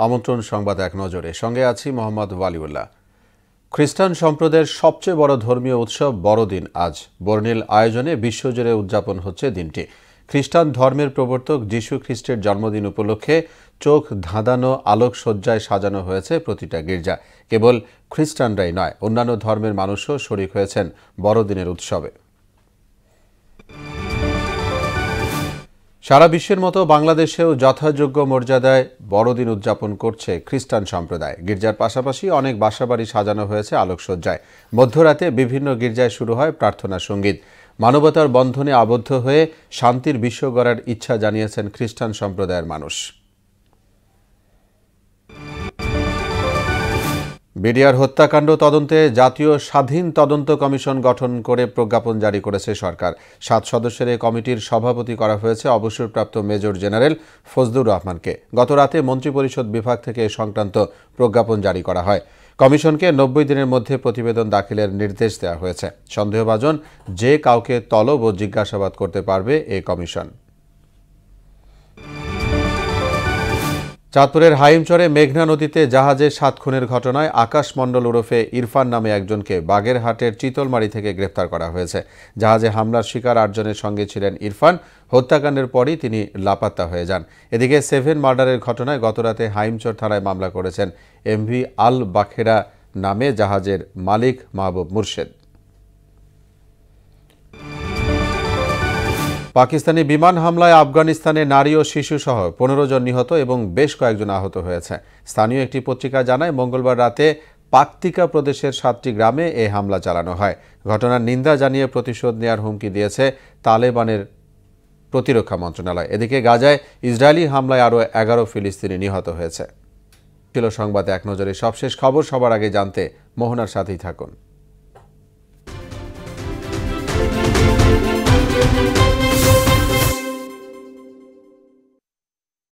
আমন্ত্রণ সংবাদ এক নজরে, সঙ্গে আছি মোহাম্মদ ওয়ালিউল্লাহ। খ্রিস্টান সম্প্রদায়ের সবচেয়ে বড় ধর্মীয় উৎসব বড়দিন আজ বর্ণিল আয়োজনে বিশ্বজুড়ে উদযাপন হচ্ছে দিনটি। খ্রিস্টান ধর্মের প্রবর্তক যীশু খ্রিস্টের জন্মদিন উপলক্ষে চোখ ধাঁধানো আলোকসজ্জায় সাজানো হয়েছে প্রতিটা গির্জা। কেবল খ্রিস্টানরাই নয়, অন্যান্য ধর্মের মানুষও শরিক হয়েছেন বড়দিনের উৎসবে। সারা বিশ্বের মতো বাংলাদেশেও যথাযোগ্য মর্যাদায় বড়দিন উদযাপন করছে খ্রিস্টান সম্প্রদায়। গির্জার পাশাপাশি অনেক বাসাবাড়ি সাজানো হয়েছে আলোকসজ্জায়। মধ্যরাতে বিভিন্ন গির্জায় শুরু হয় প্রার্থনা সঙ্গীত। মানবতার বন্ধনে আবদ্ধ হয়ে শান্তির বিশ্ব গড়ার ইচ্ছা জানিয়েছেন খ্রিস্টান সম্প্রদায়ের মানুষ। বিডিআর হত্যাকাণ্ড তদন্তে জাতীয় স্বাধীন তদন্ত কমিশন গঠন করে প্রজ্ঞাপন জারি করেছে সরকার। 7 সদস্যের এই কমিটির সভাপতি করা হয়েছে অবসরপ্রাপ্ত মেজর জেনারেল ফজলুর রহমানকে। গত রাতে মন্ত্রিপরিষদ বিভাগ থেকে এ সংক্রান্ত প্রজ্ঞাপন জারি করা হয়। কমিশনকে 90 দিনের মধ্যে প্রতিবেদন দাখিলের নির্দেশ দেওয়া হয়েছে। সন্দেহভাজন যে কাউকে তলব ও জিজ্ঞাসাবাদ করতে পারবে এই কমিশন। চাঁদপুরের হাইমচরে মেঘনা নদীতে জাহাজে 7 খুনের ঘটনায় আকাশ মণ্ডল ওরফে ইরফান নামে একজনকে বাগেরহাটের চিতলমারি থেকে গ্রেফতার করা হয়েছে। জাহাজে হামলার শিকার 8 জনের সঙ্গে ছিলেন ইরফান। হত্যাকাণ্ডের পরই তিনি লাপাত্তা হয়ে যান। এদিকে 7 মার্ডারের ঘটনায় গতরাতে হাইমচর থানায় মামলা করেছেন এমভি আল বাখেরা নামে জাহাজের মালিক মাহবুব মুর্শেদ। পাকিস্তানি বিমান হামলায় আফগানিস্তানে নারী ও শিশুসহ 15 জন নিহত এবং বেশ কয়েকজন আহত হয়েছে। স্থানীয় একটি পত্রিকা জানায়, মঙ্গলবার রাতে পাকতিকা প্রদেশের 7টি গ্রামে এই হামলা চালানো হয়। ঘটনার নিন্দা জানিয়ে প্রতিশোধ নেয়ার হুমকি দিয়েছে তালেবানের প্রতিরক্ষা মন্ত্রণালয়। এদিকে গাজায় ইসরায়েলি হামলায় আরও 11 ফিলিস্তিনি নিহত হয়েছে। ছিল সংবাদে এক নজরে সবশেষ খবর। সবার আগে জানতে মোহনার সাথেই থাকুন।